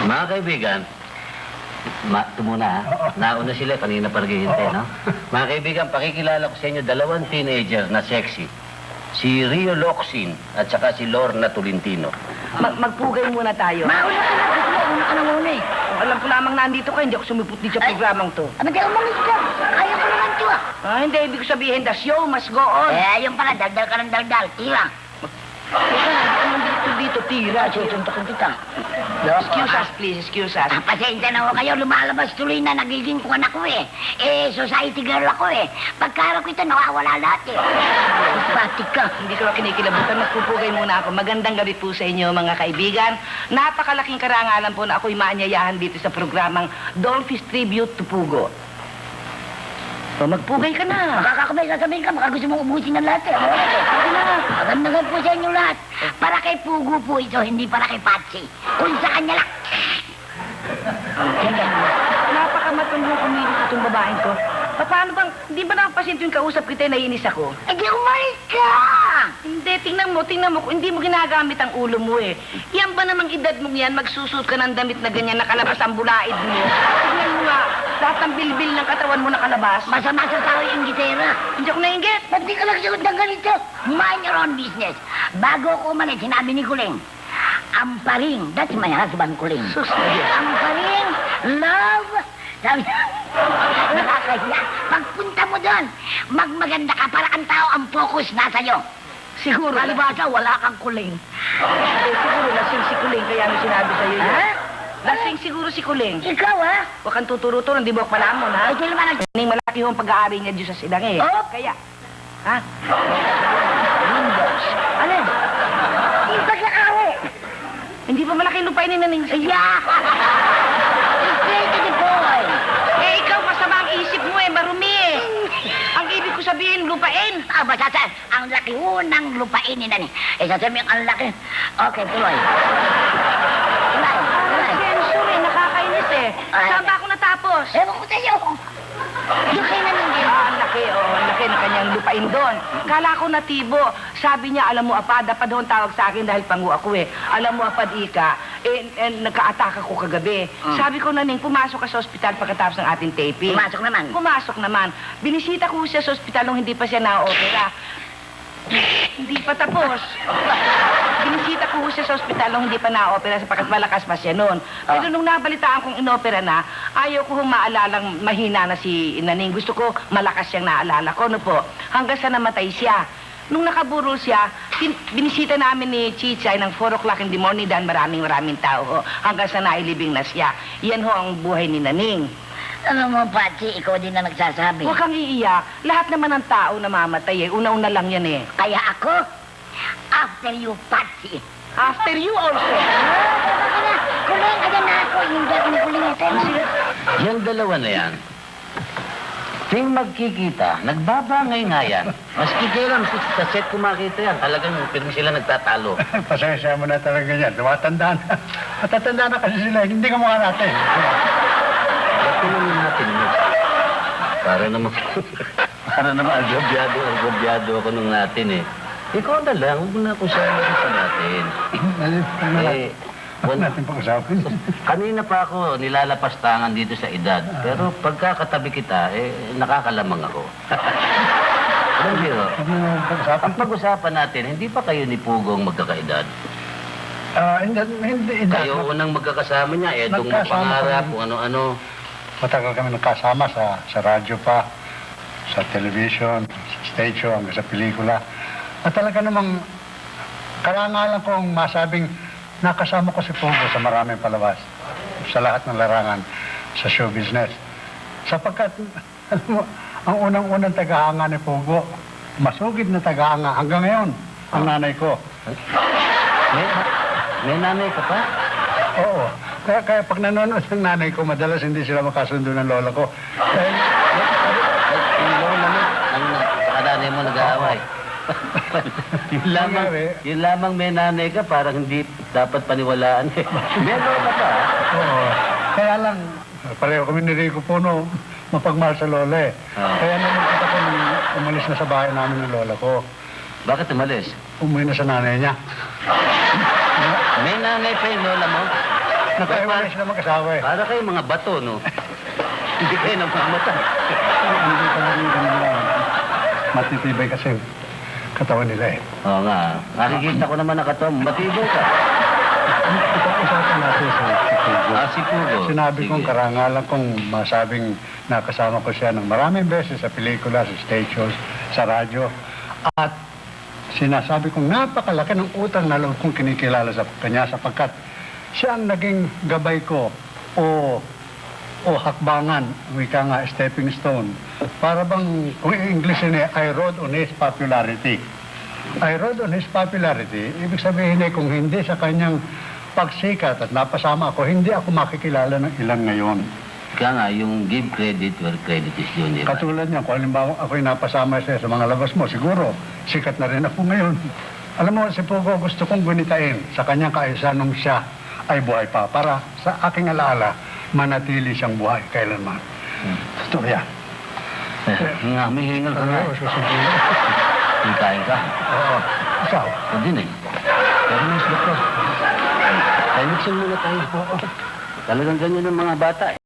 Mga kaibigan, ito muna ha. Nauna sila, kanina pa naghihintay, no? Mga kaibigan, pakikilala ko sa inyo dalawang teenager na sexy. Si Rio Locsin at saka si Lorna Tolentino. Magpugay muna tayo. Mauna ka na, mauna ka na muna eh. Kung alam ko lamang nandito ka, hindi ako sumipot dito sa programang to. Aba, di umalis ka. Kaya ko naman to ah. Hindi, ibig ko sabihin, the show must go on. Ayun pala, daldal ka ng daldal. Tira. Teka, nandito dito, tira. Susuntokin kita. Excuse us, please, excuse us. Pasensya na ho kayo, lumalabas tuloy na nagiging kuwan ako eh. Society girl ako eh. Pagkarap ko ito, nawawala lahat eh. Batik ka. Hindi ko na kinikilabutan, magpupugay muna ako. Magandang gabi po sa inyo, mga kaibigan. Napakalaking karangalan po na ako'y maanyayahan dito sa programang Dolphys Tribute to Pugo. So, magpugay ka na. Makakakabay, sasabihin ka, baka gusto mong ubusin ng lahat eh. Sige na. Magandang po sa inyo lahat. Para kay Pugo po ito, hindi para kay Patsy. Kung sa kanya lang. Napakamatulong kumilos itong babaeng ko. Paano bang, hindi ba nakapasin yung kausap kita, naiinis ako? Eh di umalis ka! Hindi, tingnan mo, hindi mo ginagamit ang ulo mo eh. Yan ba namang edad mong yan, magsusot ka ng damit na ganyan, nakalabas ang bulaid mo? Tingnan mo nga, lahat ng bilbil ng katawan mo nakalabas. Masama sa tao yung gitera. Hindi ako nainggit. Ba't di ka nagsuot ng ganito? Mind your own business. Bago ko umalis, sinabi ni Kuling, Amparing, that's my husband, Kuling. Sus, Amparing, love, sabi nakakahiya. Pagpunta mo doon, magmaganda ka para ang tao ang focus nasa iyo. siguro. Palibasa, wala kang Kuling. Siguro, lasing si Kuling, kaya ano sinabi sa'yo yun. Ha? Lasing siguro si Kuling. Ikaw, ha? Huwag kang tuturo-turo, hindi mo palamon, ha? Ito naman ang... Malaki yung pag-aari niya dyan sa silang eh. Oh! Kaya, ha? Windows. Ano? Yung pagkakawe. Hindi pa malaki lupain ni Naning. Yeah! Straight to the boy. Eh, ikaw, masama ang isip mo eh, marumi eh. Ang ibig ko sabihin, lupain. Basta, ang laki unang lupain ni Nani. Sasabihin ang laki. Okay, tuloy. Tuloy. Sensor eh, nakakainis eh. Saan ba ako natapos? Ewan ko sa'yo. Yung kay Nani. Ang laki ng kanyang lupain doon. Kala ko natibo. Sabi niya, alam mo, Apad, dapat doon tawag sa akin dahil pangu ako eh. Alam mo, Apad, Ika, nagka-attack ako kagabi. Sabi ko, Naning, pumasok ka sa ospital pagkatapos ng ating taping. Pumasok naman. Pumasok naman. Binisita ko siya sa ospital nung hindi pa siya na-opera. Hindi pa tapos. Binisita ko siya sa ospital nung hindi pa na-opera sapagkat malakas pa siya noon. Pero nung nabalitaan kong inopera na, ayaw ko maalalang mahina na si Naning. Gusto ko malakas siyang naalala ko, no po. Hanggang sa namatay siya. Nung nakaburol siya, binisita namin ni Chichay ng 4 o'clock in the morning dahil maraming tao ho. Hanggang sa nailibing na siya. Yan ho ang buhay ni Naning. Ano mo, Patsy, ikaw din na nagsasabi. Huwag kang iiyak. Lahat naman ng tao namamatay eh. Una-una lang yan eh. Kaya ako, after you, Patsy. After you also. Kuling, ayan na ako. Hindi ako ni Kuling ito. Yung dalawa na yan, ting magkikita, nagbabangay nga yan. Maski kailan sa set kumakita yan, talagang pirmi sila nagtatalo. Pasensya mo na talaga yan. Tumatanda na. Matatanda na kasi sila. Hindi ka mukha natin. Bakit naman natin yun? Para naman agobyado ako nung natin eh. Ikaw na lang, huwag mo na kung saan sa natin. Huwag natin pag-usapin. Kanina pa ako nilalapastangan dito sa edad. Pero pagkakatabi kita, nakakalamang ako. Alam niyo, ang pag-usapan natin, hindi pa kayo ni Pugong magkakaedad. Hindi. Kayo unang magkakasama niya, itong pangarap, kung ano-ano. Matagal kami nagkasama sa radyo pa, sa television, sa stage show, hanggang sa pelikula. At talaga namang karangalan kong masabing nakasama ko si Pugo sa maraming palabas, sa lahat ng larangan, sa show business. Sapagkat, alam mo, ang unang-unang tagahanga ni Pugo, masugid na tagahanga hanggang ngayon, ang nanay ko. May nanay ka pa? Oo. Kaya pag nanonood ng nanay ko, madalas hindi sila makasundo ng lola ko. Dahil, Yung lola mo, ang kadanay mo nag-aaway. Yun lamang may nanay ka, parang hindi dapat paniwalaan eh. May lola ka, ha? oo. Kaya lang, pareho kami ni Rico Puno, mapagmahal sa lola eh. Kaya naman kita ko nung umalis na sa bahay namin ng lola ko. Bakit umalis? Umuwi na sa nanay niya. May nanay pa yung lola mo? Nakaiwalay sila mag-asawa eh. Para kayo mga bato, no? Hindi kayo namamata. Hindi ka lang matitibay kasi katawan nila eh. Oo nga. Nakikita ko naman na katawan. Matibay ka. Ito usapan natin sa Pugo. Si Pugo. Sinabi Sige. kong karangalan kong masabing nakasama ko siya ng maraming beses sa pelikula, sa stage shows, sa radyo. At sinasabi kong napakalaki ng utang na loob kong kinikilala sa kanya sapagkat siya ang naging gabay ko o hakbangan, wika nga, stepping stone. Para bang, kung English niya, I rode on his popularity. I rode on his popularity, ibig sabihin kung hindi sa kanyang pagsikat at napasama ako, hindi ako makikilala ng ilan ngayon. Kaya nga, yung give credit where credit is due, di ba? Katulad niya, kung halimbawa ako'y napasama siya sa mga labas mo, siguro, sikat na rin ako ngayon. Alam mo, si Pugo, gusto kong gunitain sa kanyang kaisa nung siya ay buhay pa para sa aking alaala, manatili siyang buhay kailanman. Totoo yan. Nga, may hingal ka nga. Oo, susunod. Hikain ka. Oo. Ikaw? O din eh. Pero mas doktor. Tayo mixin muna tayo. Talagang ganyan ang mga bata eh.